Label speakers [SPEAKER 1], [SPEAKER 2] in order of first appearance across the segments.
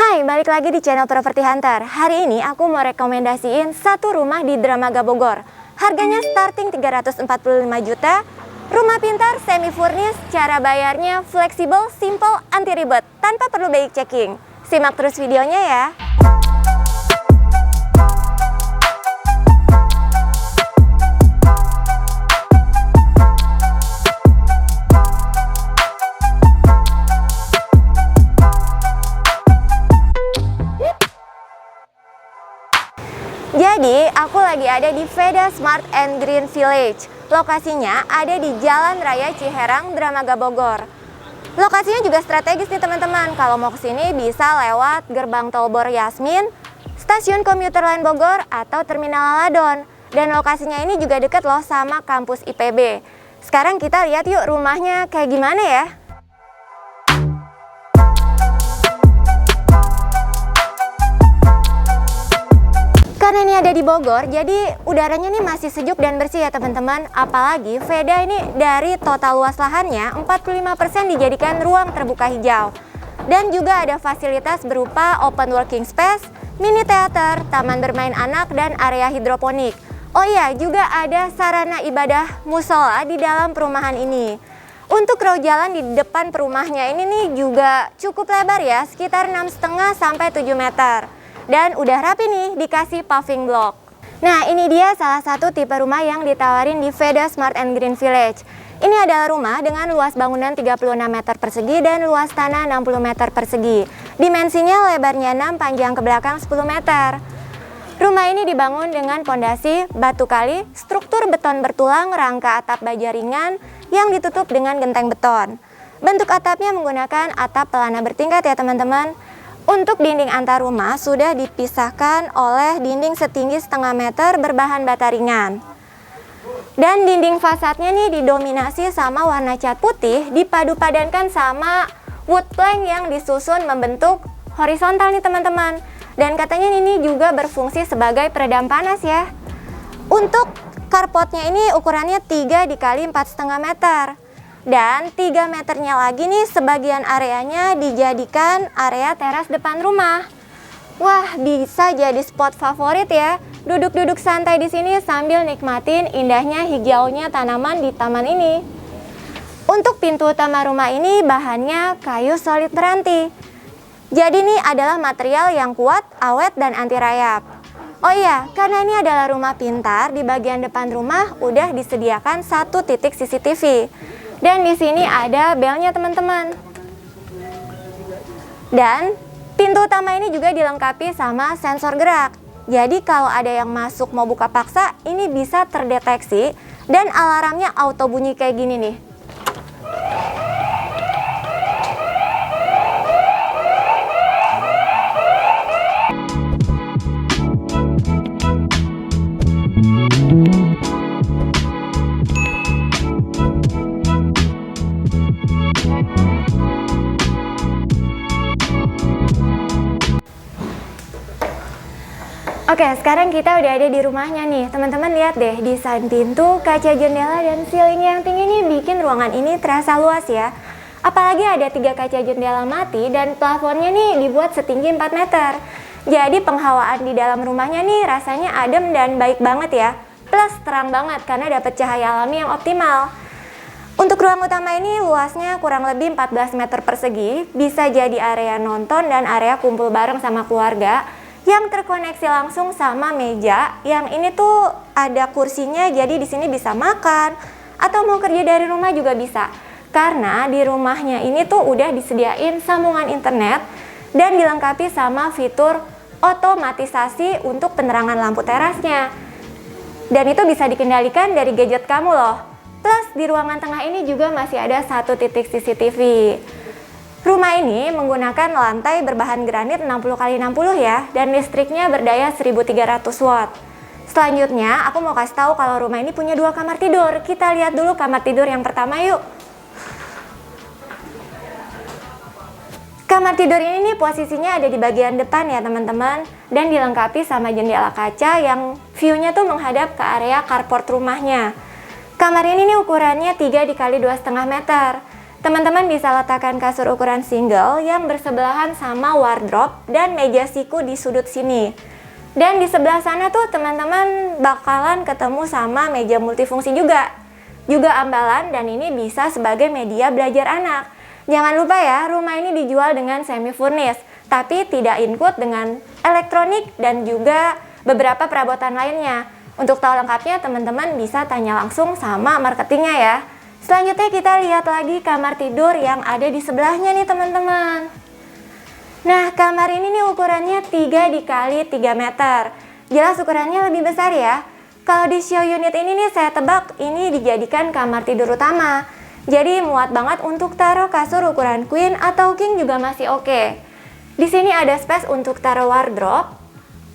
[SPEAKER 1] Hai, balik lagi di channel Property Hunter. Hari ini aku mau rekomendasiin satu rumah di Dramaga Bogor. Harganya starting 345 juta. Rumah pintar, semi furnished, cara bayarnya fleksibel, simple, anti ribet, tanpa perlu banyak checking. Simak terus videonya ya. Jadi, aku lagi ada di Veda Smart and Green Village. Lokasinya ada di Jalan Raya Ciherang, Dramaga Bogor. Lokasinya juga strategis nih teman-teman. Kalau mau kesini bisa lewat Gerbang Tol Bor Yasmin, Stasiun Komuter Lain Bogor, atau Terminal Aladon. Dan lokasinya ini juga deket loh sama kampus IPB. Sekarang kita lihat yuk rumahnya kayak gimana ya. Karena ini ada di Bogor, jadi udaranya ini masih sejuk dan bersih ya teman-teman. Apalagi Veda ini dari total luas lahannya 45% dijadikan ruang terbuka hijau. Dan juga ada fasilitas berupa open working space, mini theater, taman bermain anak, dan area hidroponik. Oh iya, juga ada sarana ibadah musola di dalam perumahan ini. Untuk row jalan di depan perumahannya ini nih juga cukup lebar ya, sekitar 6,5 sampai 7 meter. Dan udah rapi nih dikasih paving block. Nah, ini dia salah satu tipe rumah yang ditawarin di Veda Smart and Green Village. Ini adalah rumah dengan luas bangunan 36 meter persegi dan luas tanah 60 meter persegi. Dimensinya lebarnya 6, panjang ke belakang 10 meter. Rumah ini dibangun dengan pondasi batu kali, struktur beton bertulang, rangka atap baja ringan yang ditutup dengan genteng beton. Bentuk atapnya menggunakan atap pelana bertingkat ya teman-teman. Untuk dinding antar rumah sudah dipisahkan oleh dinding setinggi setengah meter berbahan bata ringan. Dan dinding fasadnya nih didominasi sama warna cat putih, dipadu-padankan sama wood plank yang disusun membentuk horizontal nih teman-teman. Dan katanya ini juga berfungsi sebagai peredam panas ya. Untuk carportnya ini ukurannya 3 x 4,5 meter. Dan 3 meternya lagi nih sebagian areanya dijadikan area teras depan rumah. Wah, bisa jadi spot favorit ya. Duduk-duduk santai di sini sambil nikmatin indahnya hijaunya tanaman di taman ini. Untuk pintu utama rumah ini bahannya kayu solid meranti. Jadi ini adalah material yang kuat, awet, dan anti rayap. Oh iya, karena ini adalah rumah pintar, di bagian depan rumah udah disediakan 1 titik CCTV. Dan di sini ada belnya teman-teman. Dan pintu utama ini juga dilengkapi sama sensor gerak. Jadi kalau ada yang masuk mau buka paksa, ini bisa terdeteksi dan alarmnya auto bunyi kayak gini nih. Oke, sekarang kita udah ada di rumahnya nih. Teman-teman lihat deh, desain pintu, kaca jendela, dan ceiling yang tinggi ini bikin ruangan ini terasa luas ya. Apalagi ada 3 kaca jendela mati dan plafonnya nih dibuat setinggi 4 meter. Jadi penghawaan di dalam rumahnya nih rasanya adem dan baik banget ya. Plus terang banget karena dapat cahaya alami yang optimal. Untuk ruang utama ini luasnya kurang lebih 14 meter persegi, bisa jadi area nonton dan area kumpul bareng sama keluarga yang terkoneksi langsung sama meja. Yang ini tuh ada kursinya, jadi di sini bisa makan atau mau kerja dari rumah juga bisa. Karena di rumahnya ini tuh udah disediain sambungan internet dan dilengkapi sama fitur otomatisasi untuk penerangan lampu terasnya. Dan itu bisa dikendalikan dari gadget kamu loh. Plus di ruangan tengah ini juga masih ada 1 titik CCTV. Rumah ini menggunakan lantai berbahan granit 60 x 60 ya, dan listriknya berdaya 1300 watt. Selanjutnya, aku mau kasih tahu kalau rumah ini punya 2 kamar tidur. Kita lihat dulu kamar tidur yang pertama yuk. Kamar tidur ini nih posisinya ada di bagian depan ya teman-teman, dan dilengkapi sama jendela kaca yang view-nya tuh menghadap ke area carport rumahnya. Kamar ini nih ukurannya 3 x 2,5 meter. teman-teman bisa letakkan kasur ukuran single yang bersebelahan sama wardrobe dan meja siku di sudut sini. Dan di sebelah sana tuh teman-teman bakalan ketemu sama meja multifungsi juga ambalan, dan ini bisa sebagai media belajar anak. Jangan lupa ya, rumah ini dijual dengan semi furnished, tapi tidak include dengan elektronik dan juga beberapa perabotan lainnya. Untuk tahu lengkapnya teman-teman bisa tanya langsung sama marketingnya ya. Selanjutnya kita lihat lagi kamar tidur yang ada di sebelahnya nih teman-teman. Nah, kamar ini nih ukurannya 3 x 3 meter. Jelas ukurannya lebih besar ya. Kalau di show unit ini nih saya tebak ini dijadikan kamar tidur utama. Jadi muat banget untuk taruh kasur ukuran queen atau king juga masih oke. Di sini ada space untuk taruh wardrobe,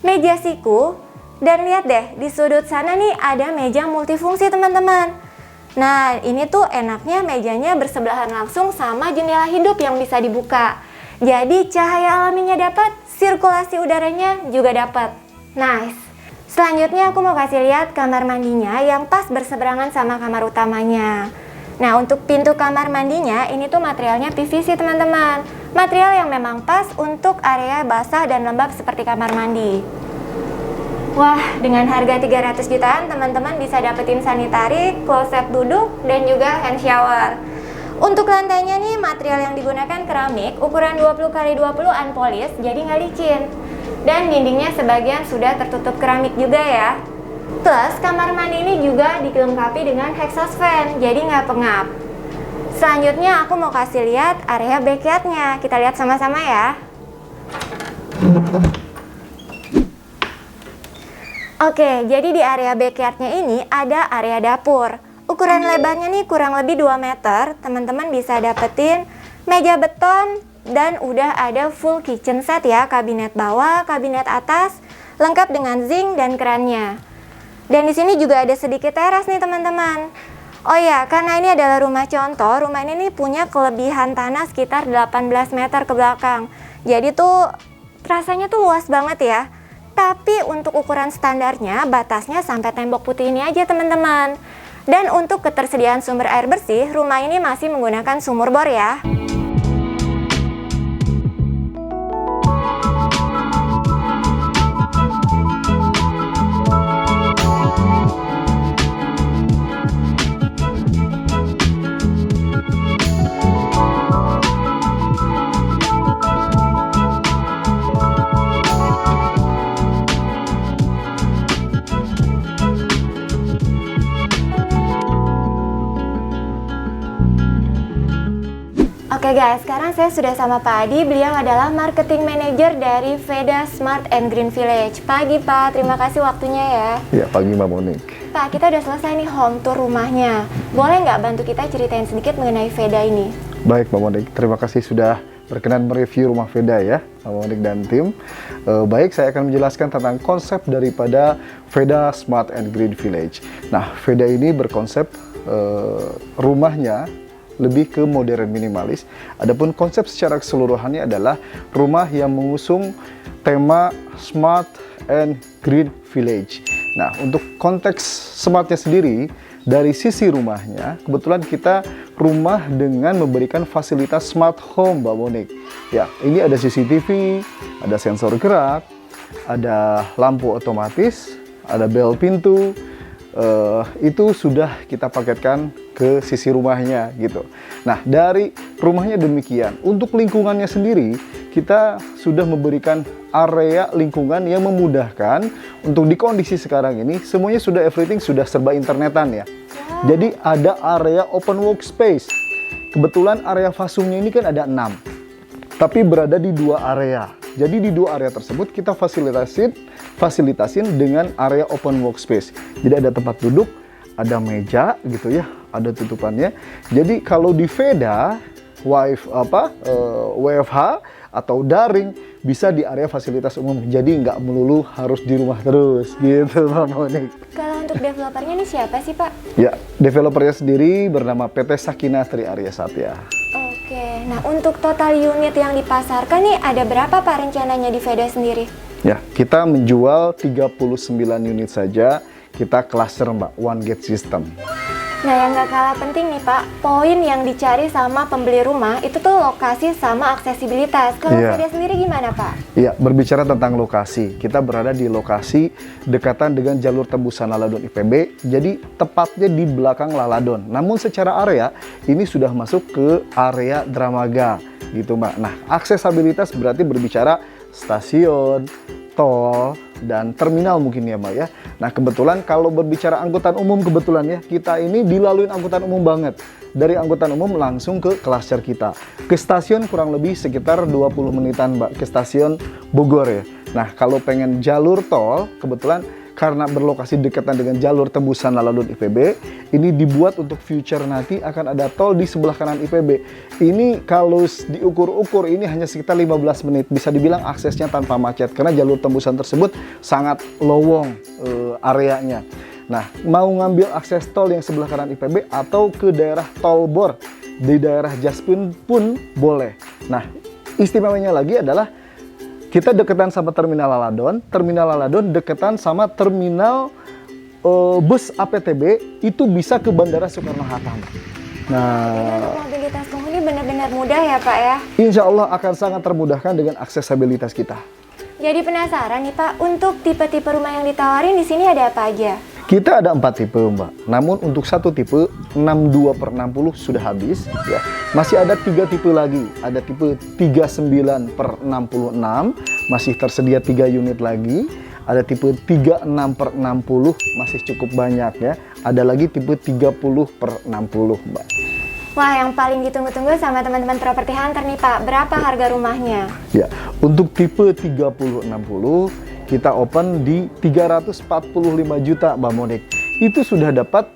[SPEAKER 1] meja siku, dan lihat deh di sudut sana nih ada meja multifungsi teman-teman. Nah, ini tuh enaknya mejanya bersebelahan langsung sama jendela hidup yang bisa dibuka. Jadi cahaya alaminya dapat, sirkulasi udaranya juga dapat. Nice. Selanjutnya aku mau kasih lihat kamar mandinya yang pas berseberangan sama kamar utamanya. Nah, untuk pintu kamar mandinya ini tuh materialnya PVC teman-teman. Material yang memang pas untuk area basah dan lembab seperti kamar mandi. Wah, dengan harga 300 jutaan teman-teman bisa dapetin sanitari, kloset duduk, dan juga hand shower. Untuk lantainya nih material yang digunakan keramik ukuran 20 x 20 unpolished, jadi nggak licin. Dan dindingnya sebagian sudah tertutup keramik juga ya. Plus kamar mandi ini juga dilengkapi dengan exhaust fan, jadi nggak pengap. Selanjutnya aku mau kasih lihat area backyardnya, kita lihat sama-sama ya. Oke, jadi di area backyardnya ini ada area dapur. Ukuran lebarnya nih kurang lebih 2 meter. Teman-teman bisa dapetin meja beton dan udah ada full kitchen set ya. Kabinet bawah, kabinet atas, lengkap dengan zinc dan kerannya. Dan di sini juga ada sedikit teras nih teman-teman. Oh ya, karena ini adalah rumah contoh, rumah ini nih punya kelebihan tanah sekitar 18 meter ke belakang. Jadi tuh rasanya tuh luas banget ya. Tapi untuk ukuran standarnya batasnya sampai tembok putih ini aja teman-teman. Dan untuk ketersediaan sumber air bersih, rumah ini masih menggunakan sumur bor ya. Oke guys, sekarang saya sudah sama Pak Adi. Beliau adalah marketing manager dari Veda Smart and Green Village. Pagi Pak, terima kasih waktunya ya.
[SPEAKER 2] Ya, pagi Mbak Monik.
[SPEAKER 1] Pak, kita udah selesai nih home tour rumahnya. Boleh nggak bantu kita ceritain sedikit mengenai Veda ini?
[SPEAKER 2] Baik Mbak Monik, terima kasih sudah berkenan mereview rumah Veda ya, Mbak Monik dan tim. Baik, saya akan menjelaskan tentang konsep daripada Veda Smart and Green Village. Nah, Veda ini berkonsep rumahnya lebih ke modern minimalis. Adapun konsep secara keseluruhannya adalah rumah yang mengusung tema Smart and Green Village. Nah, untuk konteks smartnya sendiri, dari sisi rumahnya, kebetulan kita rumah dengan memberikan fasilitas smart home, Mbak Monik. Ya, ini ada CCTV, ada sensor gerak, ada lampu otomatis, ada bel pintu. Itu sudah kita paketkan ke sisi rumahnya gitu. Nah, dari rumahnya demikian. Untuk lingkungannya sendiri, kita sudah memberikan area lingkungan yang memudahkan untuk di kondisi sekarang ini semuanya sudah everything sudah serba internetan ya. Jadi ada area open workspace. Kebetulan area fasumnya ini kan ada 6, tapi berada di 2 area. Jadi di 2 area tersebut kita fasilitasin dengan area open workspace. Jadi ada tempat duduk, ada meja gitu ya, ada tutupannya. Jadi kalau di Veda WFH atau daring bisa di area fasilitas umum. Jadi nggak melulu harus di rumah terus gitu Mbak Monik.
[SPEAKER 1] Kalau untuk developernya ini siapa sih Pak?
[SPEAKER 2] Ya, developernya sendiri bernama PT Sakinah Tri Arya Satya.
[SPEAKER 1] Oke, nah untuk total unit yang dipasarkan nih ada berapa Pak rencananya di Veda sendiri?
[SPEAKER 2] Ya, kita menjual 39 unit saja, kita cluster Mbak, one gate system.
[SPEAKER 1] Nah, yang gak kalah penting nih Pak, poin yang dicari sama pembeli rumah itu tuh lokasi sama aksesibilitas. Kalau Veda sendiri gimana Pak?
[SPEAKER 2] Iya, berbicara tentang lokasi, kita berada di lokasi dekatan dengan jalur tembusan Laladon IPB, jadi tepatnya di belakang Laladon. Namun secara area, ini sudah masuk ke area Dramaga, gitu Mbak. Nah, aksesabilitas berarti berbicara stasiun, tol, dan terminal mungkin ya Mbak ya. Nah kebetulan kalau berbicara angkutan umum kebetulan ya, kita ini dilaluin angkutan umum banget. Dari angkutan umum langsung ke klaster kita. Ke stasiun kurang lebih sekitar 20 menitan Mbak, ke stasiun Bogor ya. Nah kalau pengen jalur tol, kebetulan karena berlokasi dekatan dengan jalur tembusan Laladon IPB, ini dibuat untuk future nanti akan ada tol di sebelah kanan IPB. Ini kalau diukur-ukur ini hanya sekitar 15 menit, bisa dibilang aksesnya tanpa macet karena jalur tembusan tersebut sangat lowong areanya. Nah, mau ngambil akses tol yang sebelah kanan IPB atau ke daerah tol Bor di daerah Jaspin pun boleh. Nah, istimewanya lagi adalah kita deketan sama terminal Laladon deketan sama terminal bus APTB, itu bisa ke Bandara Soekarno-Hatta.
[SPEAKER 1] Nah, mobilitas penghuni benar-benar mudah ya Pak ya?
[SPEAKER 2] Insya Allah akan sangat termudahkan dengan aksesabilitas kita.
[SPEAKER 1] Jadi penasaran nih Pak, untuk tipe-tipe rumah yang ditawarin di sini ada apa aja?
[SPEAKER 2] Kita ada 4 tipe Mbak, namun untuk satu tipe 62/60 sudah habis ya. Masih ada 3 tipe lagi, ada tipe 39/66, masih tersedia 3 unit lagi. Ada tipe 36/60, masih cukup banyak ya. Ada lagi tipe 30/60 Mbak.
[SPEAKER 1] Wah, yang paling ditunggu-tunggu sama teman-teman Properti Hunter nih Pak, berapa harga rumahnya?
[SPEAKER 2] Ya, untuk tipe 30/60 kita open di 345 juta Mbak Monik. Itu sudah dapat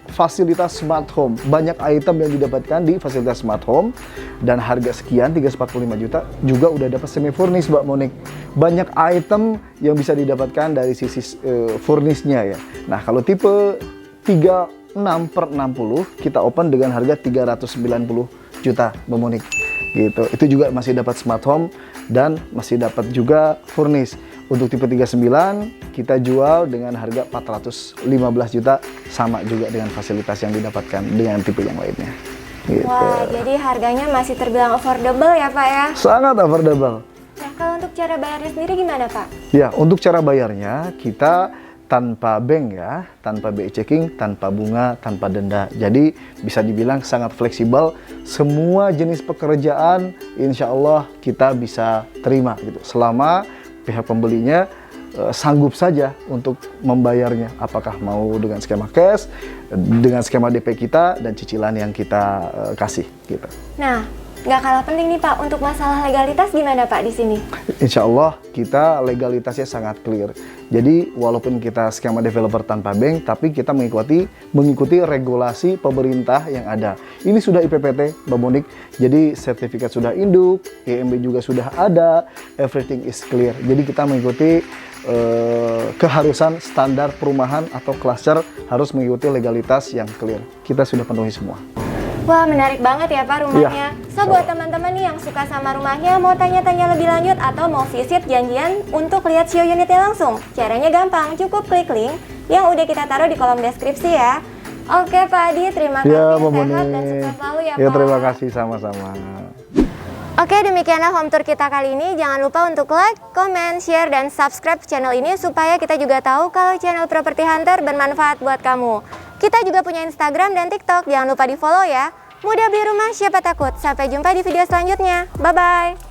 [SPEAKER 2] fasilitas smart home. Banyak item yang didapatkan di fasilitas smart home. Dan harga sekian 345 juta juga udah dapat semi furnish Mbak Monik. Banyak item yang bisa didapatkan dari sisi furnishnya ya. Nah kalau tipe 36/60 kita open dengan harga 390 juta Mbak Monik. Gitu. Itu juga masih dapat smart home dan masih dapat juga furnish. Untuk tipe 39 kita jual dengan harga 415 juta, sama juga dengan fasilitas yang didapatkan dengan tipe yang lainnya. Gitu.
[SPEAKER 1] Wah, jadi harganya masih terbilang affordable ya Pak ya?
[SPEAKER 2] Sangat affordable.
[SPEAKER 1] Nah, kalau untuk cara bayarnya sendiri gimana Pak?
[SPEAKER 2] Ya, untuk cara bayarnya kita tanpa bank ya, tanpa BI checking, tanpa bunga, tanpa denda. Jadi bisa dibilang sangat fleksibel. Semua jenis pekerjaan insya Allah kita bisa terima gitu. Selama pihak pembelinya sanggup saja untuk membayarnya. Apakah mau dengan skema cash, dengan skema DP kita, dan cicilan yang kita kasih gitu.
[SPEAKER 1] Nah, nggak kalah penting nih Pak, untuk masalah legalitas gimana Pak di sini?
[SPEAKER 2] Insya Allah kita legalitasnya sangat clear. Jadi walaupun kita skema developer tanpa bank, tapi kita mengikuti regulasi pemerintah yang ada. Ini sudah IPPT Mbak Monik, jadi sertifikat sudah induk, IMB juga sudah ada, everything is clear. Jadi kita mengikuti keharusan standar perumahan atau cluster harus mengikuti legalitas yang clear. Kita sudah penuhi semua.
[SPEAKER 1] Wah, menarik banget ya Pak rumahnya. So, buat teman-teman nih yang suka sama rumahnya, mau tanya-tanya lebih lanjut atau mau visit janjian untuk lihat show unitnya langsung, caranya gampang, cukup klik link yang udah kita taruh di kolom deskripsi ya. Oke Pak Adi, terima kasih, sehat dan sukses selalu ya Pak.
[SPEAKER 2] Ya, terima kasih sama-sama.
[SPEAKER 1] Oke, demikianlah home tour kita kali ini. Jangan lupa untuk like, comment, share, dan subscribe channel ini supaya kita juga tahu kalau channel Properti Hunter bermanfaat buat kamu. Kita juga punya Instagram dan TikTok, jangan lupa di follow ya. Mudah beli rumah, siapa takut. Sampai jumpa di video selanjutnya. Bye-bye.